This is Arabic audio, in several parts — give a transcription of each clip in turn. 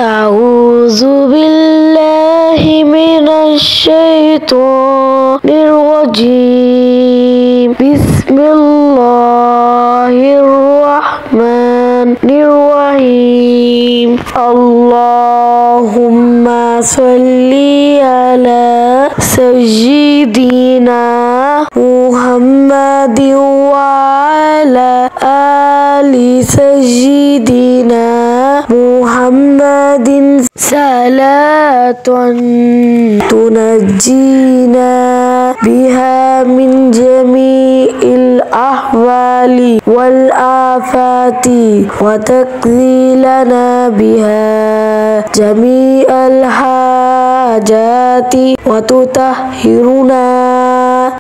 أعوذ بالله من الشيطان الرجيم. بسم الله الرحمن الرحيم. اللهم صل على سيدنا محمد وعلى آل سيدنا محمد صلاة تنجينا بها من جميع الأحوال والآفات وتقضي لنا بها جميع الحاجات وتطهرنا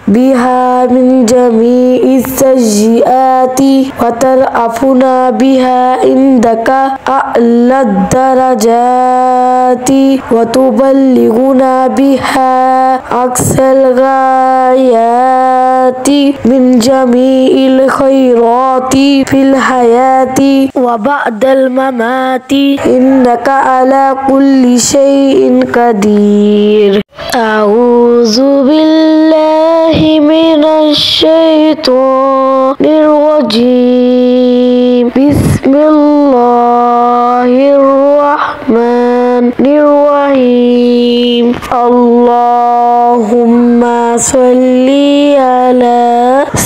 بها من جميع السيئات وترفعنا بها عندك أعلى الدرجات وتبلغنا بها أقصى الغايات من جميع الخيرات في الحياة وبعد الممات إنك على كل شيء قدير. أعوذ بالله من الشيطان الرجيم. بسم الله الرحمن الرحيم. اللهم صل على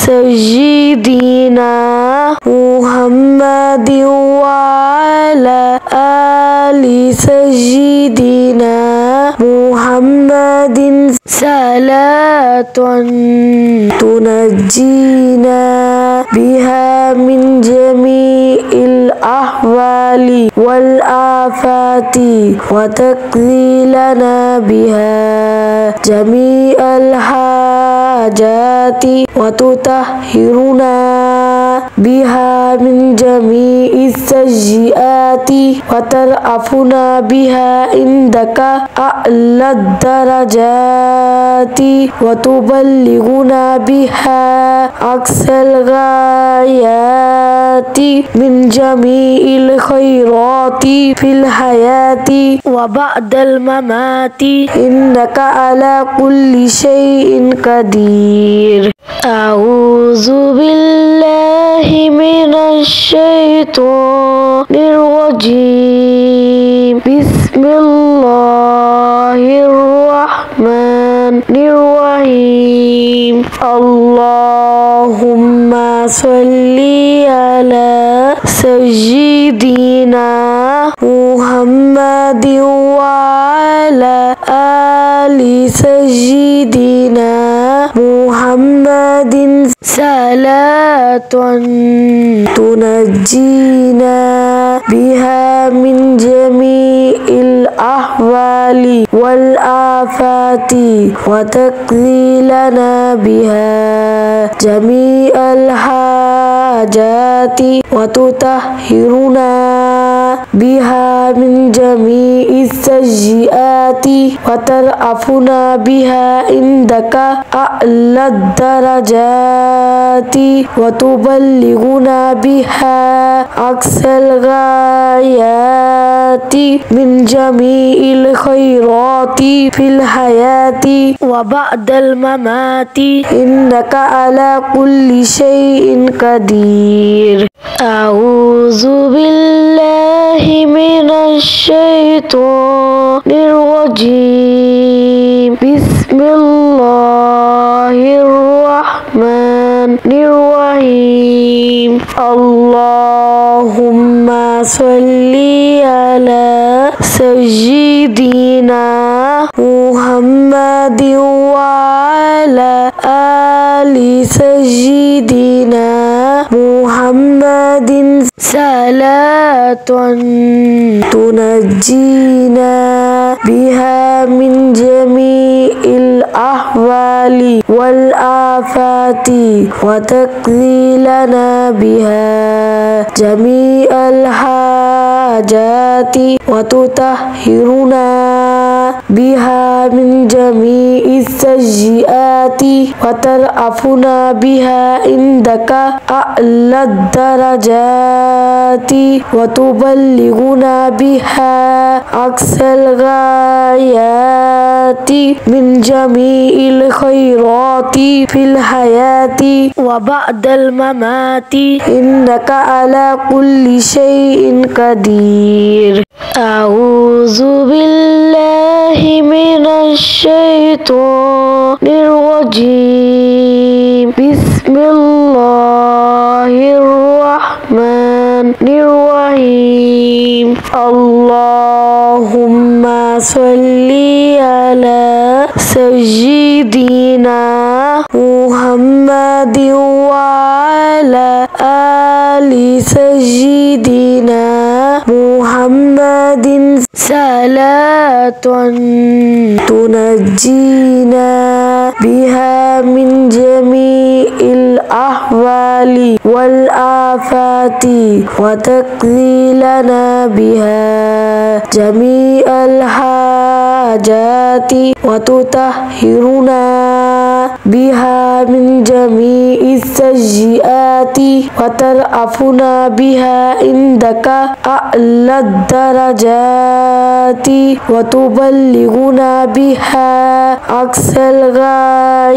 سيدنا محمد وعلى آل سيدنا محمد صلاة تنجينا بها من جميع الأحوال والآفات وتقضي لنا بها جميع الحاجات وتطهرنا بها من جميع السيئات وترفعنا بها عندك أعلى الدرجات وتبلغنا بها أقصى الغايات من جميع الخيرات في الحياة وبعد الممات إنك على كل شيء قدير. أعوذ بالله من الشيطان الرجيم. بسم الله الرحمن الرحيم. اللهم صل على سيدنا محمد وعلى آل سيدنا محمد صلاة تنجينا بها من جميع الأحوال والآفات وتقضي لنا بها جميع الحاجات وتطهرنا بها من جميع السيئات وترفعنا بها عندك أعلى الدرجات وتبلغنا بها أقصى الغايات من جميع الخيرات في الحياة وبعد الممات إنك على كل شيء قدير. أعوذ بالله من الشيطان الرجيم. بسم الله الرحمن الرحيم. اللهم صل على سيدنا محمد وعلى آل سيدنا محمد صلاة تنجينا بها من جميع الأحوال والآفات وتقضي لنا بها جميع الحاجات وتطهرنا بها من جميع السيئات وترفعنا بها عندك أعلى الدرجات وتبلغنا بها أقصى الغايات من جميع الخيرات في الحياة وبعد الممات إنك على كل شيء قدير. أعوذ بالله من الشيطان الرجيم. بسم الله الرحمن الرحيم. اللهم صل على سيدنا محمد وعلى آل سيدنا محمد صلاة تنجينا بها من جميع الأحوال والآفات وتقضي لنا بها جميع الحاجات وتطهرنا بها من جميع السيئات وترفعنا بها عندك أعلى الدرجات وتبلغنا بها أقصى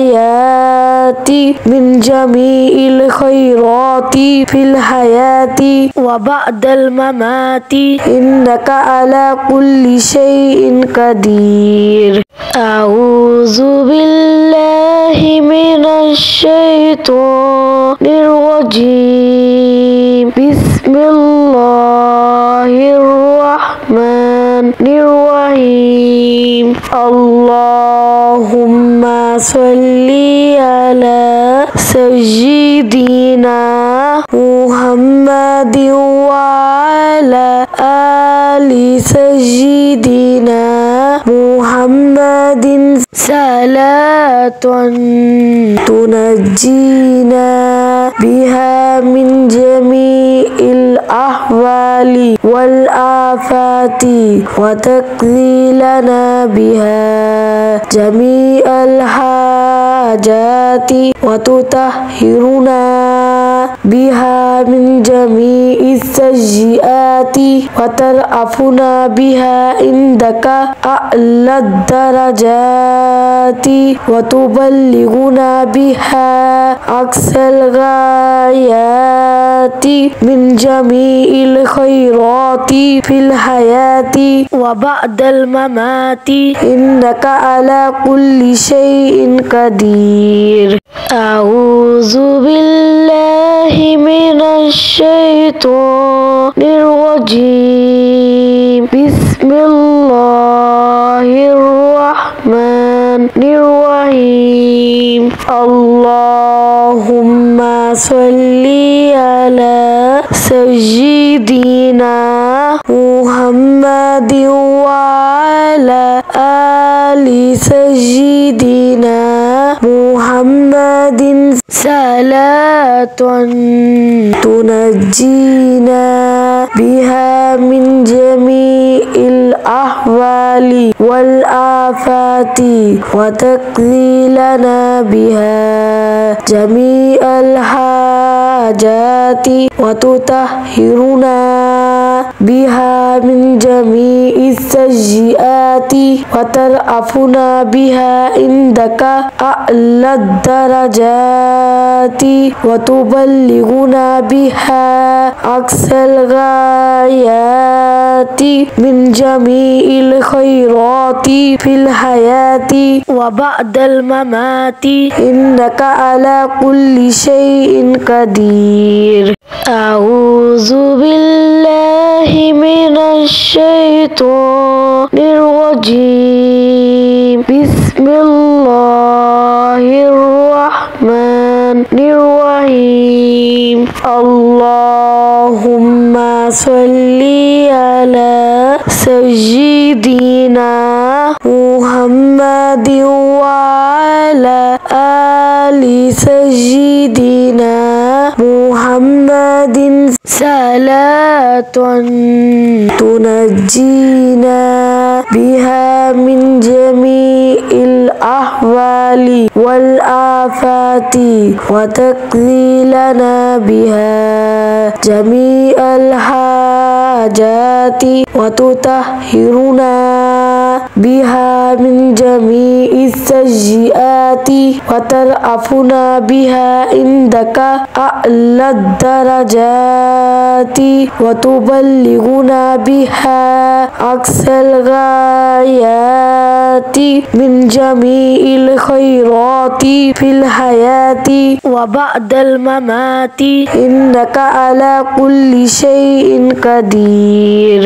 الغايات من جميع الخيرات في الحياة وبعد الممات إنك على كل شيء قدير. أعوذ بالله من الشيطان الرجيم. بسم الله الرحمن الرحيم. اللهم صل على سيدنا محمد وعلى آل سيدنا محمد صلاة تنجينا بها من جميع الأحوال والآفات وتقضي لنا بها جميع الحاجات وتطهرنا بها من جميع السيئات وترفعنا بها عندك أعلى الدرجات وتبلغنا بها أقصى الغايات من جميع الخيرات في الحياة وبعد الممات إنك على كل شيء قدير. أعوذ بالله من الشيطان الرجيم. بسم الله الرحمن الرحيم. اللهم صل على سيدنا محمد وعلى آل سيدنا محمد صلاة تنجينا بها من جميع الأحوال والآفات وتقضي لنا بها جميع الحاجات وتطهرنا بها من جميع السيئات وترفعنا بها عندك أعلى الدرجات وتبلغنا بها أقصى الغايات من جميع الخيرات في الحياة وبعد الممات إنك على كل شيء قدير. أعوذ بالله من الشيطان الرجيم. بسم الله الرحمن الرحيم. اللهم صل على سيدنا محمد وعلى آل سيدنا محمد صلاة تنجينا بها من جميع الأحوال والآفات وتقضي لنا بها جميع الحاجات وتطهرنا بها من جميع السيئات وترفعنا بها عندك أعلى الدرجات وتبلغنا بها أقصى الغايات من جميع الخيرات في الحياة وبعد الممات إنك على كل شيء قدير.